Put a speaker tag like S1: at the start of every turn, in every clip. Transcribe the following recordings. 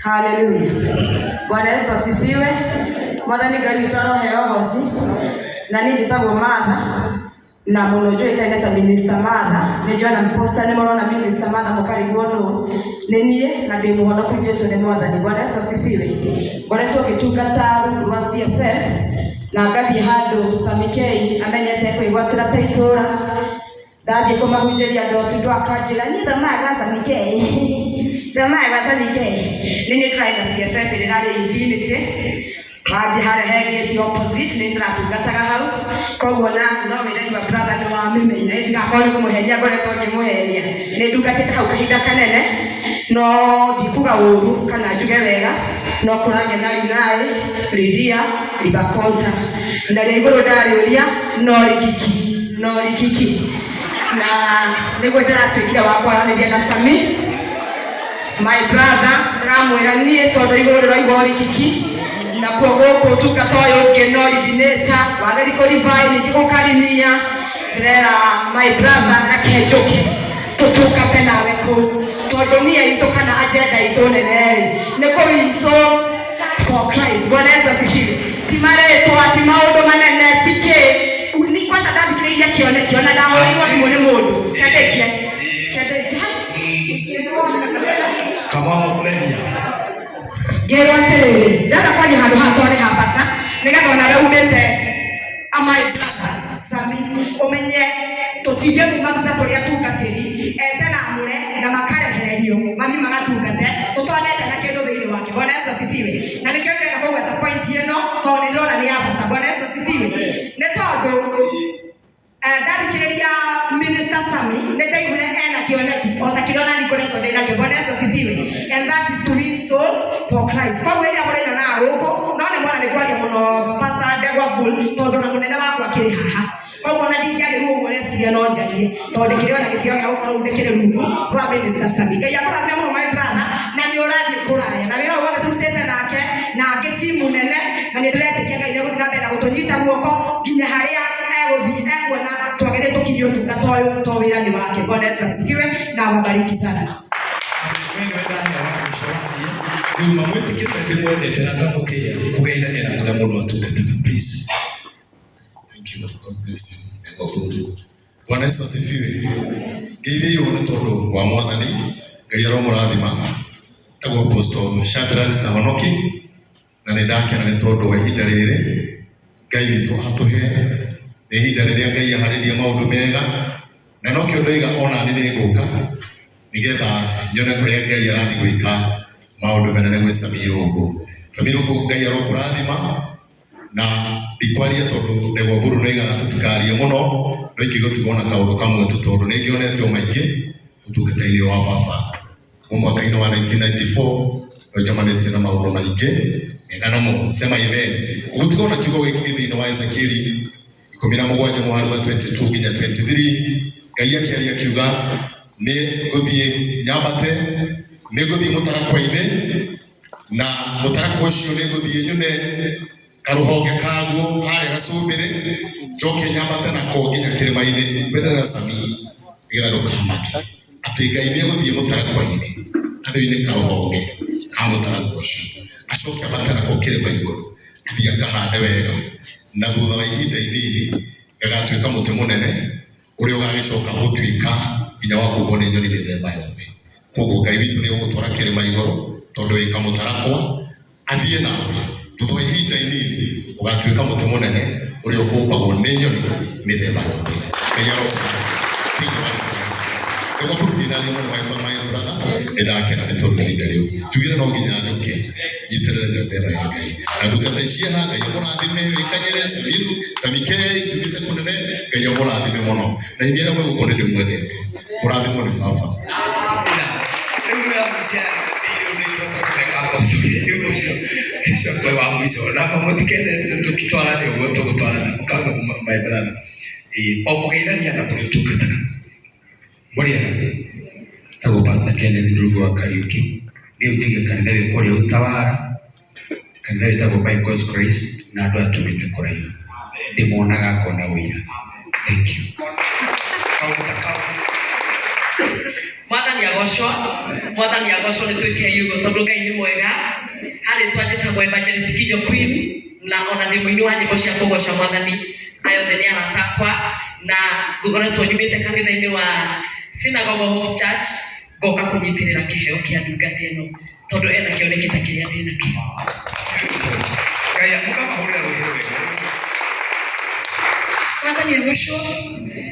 S1: Haleluya. Bwana Yesu asifiwe. Mwathani Ngai witũ aroheo hoci. Na niĩ njĩtagwo Martha na mũno njũĩkaine ta Minister Martha. Nĩ Joana Poster nĩ mũrona Minister Martha mũkarigwo nũ. Nĩ niĩ na ndĩ mũhonoku Jesũ nĩ Mwathani. Bwana Yesu asifiwe. Ngoretwo ngĩtungata rungu rwa CFF na ngathiĩ handũ Sami K amenyete kwĩgwatĩra ta itũũra. Ndathiĩ kũmahunjĩria andũ tu akanjĩra niĩ thamaga Sami K. Thamaga Sami K. Nĩ niĩ tũraina CFF rĩrarĩ Infinity. Baadhi harehegeti opposite ni ndratungataga hau koguo na no wĩra wa brother nĩ wa mĩmenya ndigakorwo kũmũhenia ngoretwo ngĩmũhenia nĩ ndugatĩte hau kahinda kanene no ndikuga ũru kana njuge wega no kũragĩa na Rinaĩ Lydia Libakonta na rĩa igũrũ ndarĩũria no rikiki na nĩguo ndĩratuĩkire wa kwaranĩria na Sami my brother ramwĩra niĩ tondũ igũrũ ndĩraigua rikiki na kuogo tungata ũyũ ũngĩ no ordinator wageri kũribai ningĩ gũkarimia ndĩrera my brother akenjũke tũtungate nawe kũu tondũ niĩ itũ kana agenda itũ nene-rĩ nĩ kũ-win souls for Christ. Bwana Yesu asifiwe. Ti marĩtwa ti maũndũ manene ti kĩ ni kwanza ndathikĩrĩirie kĩonekio na ndahoreirwo thimũ nĩ mũndũ kendekia
S2: kama mũmeria
S1: Gerwa terere dada kwaje handu hatone hapata nigatha ona rĩu umĩte my brother Sami umenye tũtinge mu mathutha tũrĩa tungatĩri ete na amũre na makarekererio mathi magatungate tũtonete na kĩndũ thĩinĩ wake. Bwana Yesu asifiwe. Na nĩkĩo ndĩrenda kũgweta point ĩno tondũ nĩ ndĩrona nĩ ya bata. Bwana Yesu asifiwe. Nĩ tondũ ndathikĩrĩria Minister Sami nĩ ndaiguire ena kĩoneki o ta kĩrĩa ona nĩkoretwo ndĩnakĩo. Bwana Yesu asifiwe. And that is to win souls for Christ. Koguo hĩndĩ mũrĩna na gũkũ no nĩ mwana nĩ kwaria mũno Pastor Ndegwa Bull tondũ na mũnene wakwa kĩrĩ haha. Koguo na ndingĩagĩrwo ũguo reciria no njarie tondũ kĩrĩ ona gĩtĩo gĩa gũkorwo ndĩkĩrĩ rungu rwa Minister Sami. Ngai akũrathime mũno my brother na nĩ ũrathiĩ kũraya na wĩra wothe tũrutĩte nake na angĩ timu nene na nĩ ndĩretĩkia Ngai nĩ gũthiĩ na mbere na gũtũnyita guoko nginya harĩa egũthiĩ ekuona twagĩrĩire tũkinyie ũtungata ũyũ to wĩra nĩ wake. Bwana Yesu asifiwe na awabariki sana.
S2: Rĩu mamwĩtĩkĩre ndĩmwendete na ngamũtĩĩa kũgeithania na kũrĩa mũndũ atungataga please. Thank you. God bless you. Bwana Yesu asifiwe. Ngeithio nĩ tondũ wa Mwathani Ngai aromũrathima tagwo Apostle Shadrack Ahonoki na nĩ ndakena nĩ tondũ wa ihinda rĩrĩ Ngai witũ atũhe nĩ ihinda rĩrĩa Ngai aharĩria maũndũ mega na no kĩo ndoiga ona nĩ ngũka nĩgetha nyone kũrĩa Ngai arathiĩ gwĩka maũndũ manene gwĩ Sami Rũngũ. Ngai arokũrathima na ndikwaria tondũ Ndegwa Mburu noigaga tũtikarie mũno no ingĩgũtuga na kaũndũ kamwe tu tondũ nĩ ngĩonete maingĩ ũtungata-inĩ wa baba mwaka-inĩ wa 1994 nĩnjamanĩtie na maũndũ maingĩ mega namo sema amen. Ũgũtuga na kiugo gĩkĩ thĩinĩ wa Ezekieli 17 mũhari wa 22 nginya 23 Ngai akĩaria akiuga nĩ ngũthiĩ nyambate nĩ ngũthiĩ mũtarakwa-inĩ na mũtarakwa ũcio nĩ ngũthiĩ nyone karũhonge kaguo harĩa gacũmbĩrĩ njoke nyambate nako nginya kĩrĩma-inĩ mbere na Sami nĩgetha ndũkamake atĩ Ngai nĩ egũthiĩ mũtarakwa-inĩ gathĩ-inĩ karũhonge ka mũtarakwa ũcio acoke ambate nako kĩrĩma igũrũ athiĩ akahande wega na thutha wa ihinda inini gagatuĩka mũtĩ mũnene ũrĩa ũgagĩcoka gũtuĩka nginya wa kumbwo nĩ nyoni mĩthemba yothe. Koguo Ngai witũ nĩ egũgũtwara kĩrĩma igũrũ tondũ wĩ kamũtarakwa athiĩ nawe thutha wa ihinda inini ũgatuĩka mũtĩ mũnene ũrĩa ũkũmbagwo nĩ nyoni mĩthemba yothe. Ngai arokũrathima. Ndegwa Mburu ndinarĩ mũno my brother ndakena nĩ tondũ ihinda rĩu tugire no nginya njũke nyitĩrĩre njombera ya Ngai na ndungata ici haha Ngai amũrathime wĩkanyĩre Sami K tumĩte kũnene Ngai amũrathime mũno na inyuĩ arĩa mwĩgũkũ nĩ ndĩmwendete mũrathimwo nĩ baba.
S3: Kwa mwisho na pamotikene tukitwarane ugo tugutwarana ukanga my brother okugeithania na kuri tukataga boria ego Pastor Kenneth Ndugu wa Kariuki ndio ujenge kanitha wĩkwo rĩa Utawara kanitha wĩtagwo By God's Grace na andũ atumĩte kũraihu ndĩmonaga akona wĩra. Thank you.
S4: Mwathani agocwo nĩ twĩke yugo tondũ Ngai nĩ mwega. Harĩ twajĩtagwo Evangelist Kijo Queen na ona nĩ mũini wa nyĩmbo cia kũgoca Mwathani. Ayothe nĩ aratakwa na ngoretwo nyumĩte kanitha-inĩ wa Synagogue of Church ngoka kũnyitĩrĩra kĩheo kĩa ndungata ĩno tondũ ena kĩonekete kĩrĩa ndĩ nakĩo.
S3: Ngai mũkamahũrĩra rũhĩ rwega.
S5: Mwathani agocwo.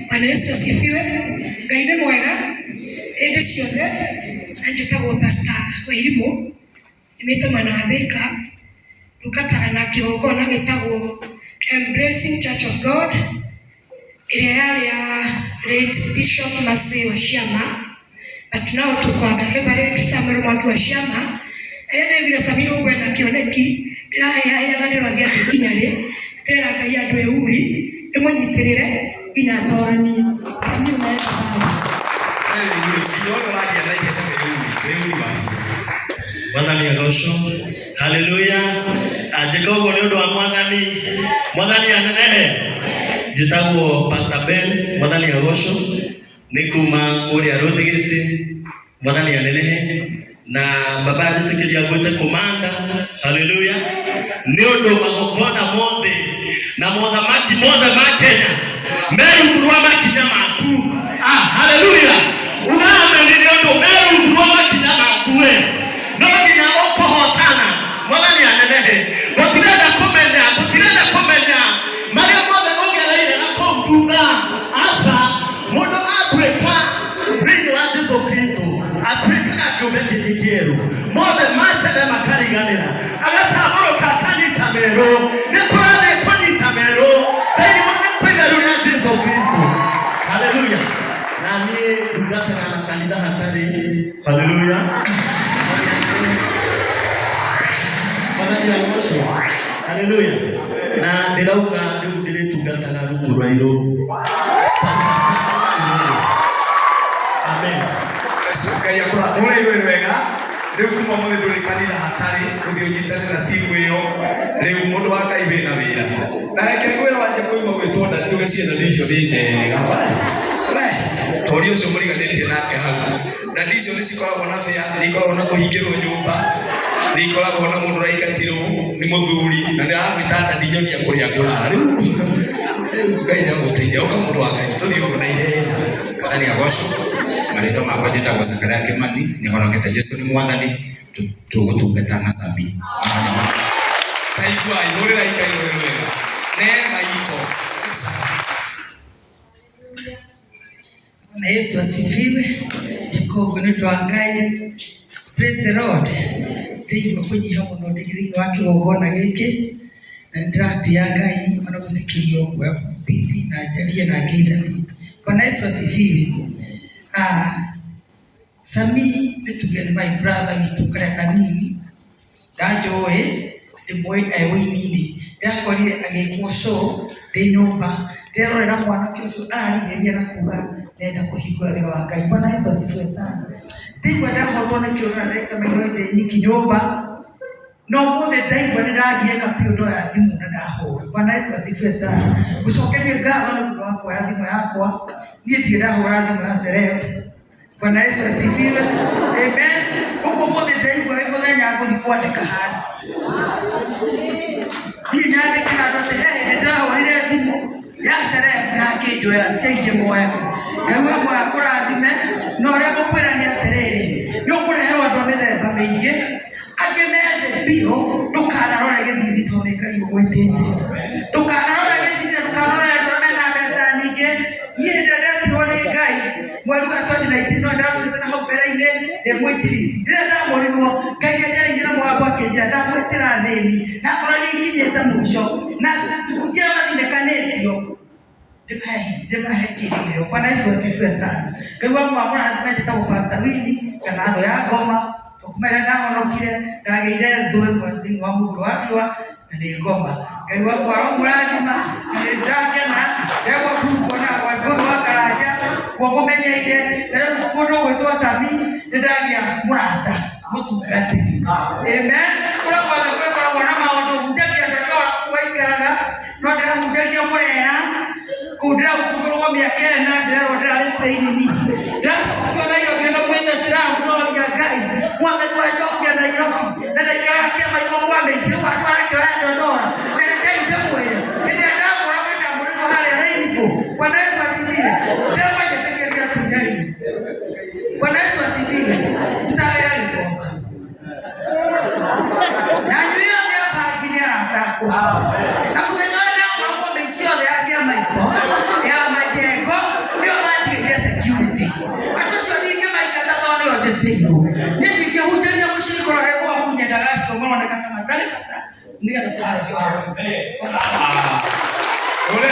S5: Bwana Yesu asifiwe. Ngai nĩ mwega. Hĩndĩ ciothe anjĩtagwo Pastor Wairimu. Nimĩte mwena wa Thika. Ndungataga na kĩgongona gĩtagwo Embracing Church of God. Ĩrĩa yarĩ ya late Bishop Mercy Waciama. But now tukwamba Reverend Samuel Mwangi Waciama. Nĩguo Samiro kwenda kĩoneki. Ndĩraheaga nĩrwagia kinyarĩ. Ndĩra Ngai andũ euri. Ĩmũnyitĩrĩre nginya atoranie. Samiro na
S6: Mwathani agocwo. Hallelujah. Ajikogo nĩ ũndũ wa Mwathani. Mwathani anenehe. Njĩtagwo Pastor Ben. Mwathani agocwo. Nĩ kuma kũrĩa Rũthigiti. Mwathani anenehe. Na baba ajĩtĩkĩria ngwĩte komanda. Hallelujah. Nĩ ũndũ magongona mothe na mothamaki mothe ma Kenya merugurwa makinya maku. Hallelujah. Unaamini nĩ ũndũ merugurwa makinya maku we. No nginya ũkũhotana. Mwathani anenehe. Tũtirenda kũmenya marĩa mothe ũgereire na kũmbuga asa mũndũ atuĩka thĩinĩ wa Jesũ Kristo atuĩkaga kĩũmbe kĩngĩ kĩerũ. Mothe matene makariganĩra agatambũrũka akanyita merũ. Nĩ tũrathiĩ kũnyita merũ thĩinĩ wa itheru rĩa Jesũ Kristo. Hallelujah. Na niĩ ndungataga na kanitha hatarĩ. Hallelujah. Mwathani agocwo. Hallelujah. Na ndĩrauga rĩu ndĩrĩtungataga rungu rwa irũngo. Amen.
S3: Ngai akũrathũrĩirwo wega. Rĩu kuma mũthĩ ndũrĩ kanitha hatarĩ gũthiĩ ũnyitanĩre na timu ĩyo. Rĩu mũndũ wa Ngai wĩna wĩra. Na reke ngwĩra wanjie kũigua gwĩtwo na ndũgĩcienda icio nĩ njega. Tori ũcio mũriganĩtie nake hau. Na icio nĩ cikoragwo na bĩa, nĩ ikoragwo na kũhingĩrwo nyũmba, nĩ ikoragwo na mũndũ ũraingatirwo nĩ mũthuri na nĩ aragwĩta ndinyonia kũrĩa ngũrara. Rĩu Ngai nĩagũteithia ũka mũndũ wa Ngai tũthiĩ ũguo na ihenya.
S7: Mwathani agocwo. Marĩtwa makwa njĩtagwo Zakaria Kĩmani. Nĩhonokete Jesũ nĩ Mwathani. Tũgũtungata na Sami.
S3: Taiguai hũrĩra Ngai rũĩ rwega. Neema iko.
S5: Bwana Yesu asifiwe. Jikogo nĩ ũndũ wa Ngai. Praise the Lord. Ndĩigua kũnyiha mũno thĩinĩ wa kĩgongona gĩkĩ. Na ndĩratĩa Ngai ona gũthikĩrio kwa biti na njarie na ngeithanie. Bwana Yesu asifiwe. Sami nĩtuge nĩ my brother witũ karĩa kanini. Ndanjũĩ ndĩmũĩ wĩini-inĩ. Ndakorire agĩkwo show ndĩ nyũmba. Nderorera mwanake ũcio ararigĩria na kuga nenda kũhingũra wĩra wa Ngai. Bwana Yesu asifiwe sana. Ndigua ndahotwo nĩ kĩũria ndagĩka mĩrongo ĩrĩ nyiki nyũmba. No mũthĩ ndaigua nĩndagieka biũ ndoya thimũ na ndahũra. Bwana Yesu asifiwe sana. Ngũcokerie ngatho nĩ ũndũ wa kuoya thimũ yakwa. Niĩ ndirĩ ndahũra thimũ ya celeb. Bwana Yesu asifiwe. Amen. Ũguo mũthĩ ndaigua wĩ mũthenya ngũthiĩ kwandĩka handũ. Hihi nyandĩke handũ atĩ he hĩndĩ ndahũrire thimũ ya celeb na akĩnjoera change moya. Ngaigua moya kũrathime na ũrĩa ngũkwĩra nĩ atĩrĩrĩ. Nĩ ũkũreherwo andũ a mĩthemba mĩingĩ. Angĩ methe biũ ndũkanarore gĩthithi tondũ nĩ Ngai ũgwĩtĩte. Ndũkanarore gĩthithi, ndũkanarore andũ arĩa mena mbeca nyingĩ. Niĩ hĩndĩ ĩrĩa ndetirwo nĩ Ngai mweri wa 2019 no ndarutĩte na hau mbere-inĩ ndĩmwĩtirithi. Rĩrĩa ndamorirwo Ngai nĩanjaragia na mũgambo akĩnjĩra ndamwĩtĩra thĩni na korwo nĩikinyĩte mũico na njĩra mathinĩkanĩtio ndĩmahe kĩĩrĩgĩrĩro. Bwana Yesu asifiwe sana. Ngaigua mũrathime njĩtagwo Pastor Winnie kana thũ ya ngoma. Kumera ndahonokire ndagĩire thũ ĩmwe thĩinĩ wa mũhuro wa riũa na nĩ ngoma. Ngaigua mwaro mũrathima na nĩ ndakena ndegwa kurukwo na Wangũi wa Karanja kuogomenyeire. Rĩu mũndũ ũgwĩtwo Sami nĩ ndagĩa mũrata mũtungatĩri. Amen. Kũrĩa guothe gũkoragwo na maũndũ hunjagia ndondora kũu waikaraga no ndĩrahunjagia mũrera kũu ndĩrahungũrwo mĩaka ĩna ndĩrerwo ndĩrarĩ training. Ndĩracokio Nairobi na mwathani wa njokia Nairobi na ndaikara kĩama iko mwambĩtie rĩu andũ arakĩoya ndondora na rekei ndĩmwĩre hĩndĩ ĩrĩa ndamũra ndamũrĩrwo harĩa Rainbow. Bwana Yesu asifiwe. Ndĩrenda njĩtĩkĩria tunyari. Bwana Yesu asifiwe. Tutawera gĩkomba na nyuĩ othe abangire aratakwo ta mũthenya ũrĩa ndamũragwo mĩici yothe ya kĩama iko ya majengo nĩo manjigĩire security. Andũ acio ningĩ maingata tondũ nĩo njĩtĩirwo. Niĩ ndingĩhunjĩria mũciĩ kũrore gwaku nyendaga acio maroneka ta matarĩ bata nĩgetha tũharĩkĩra.
S3: Ole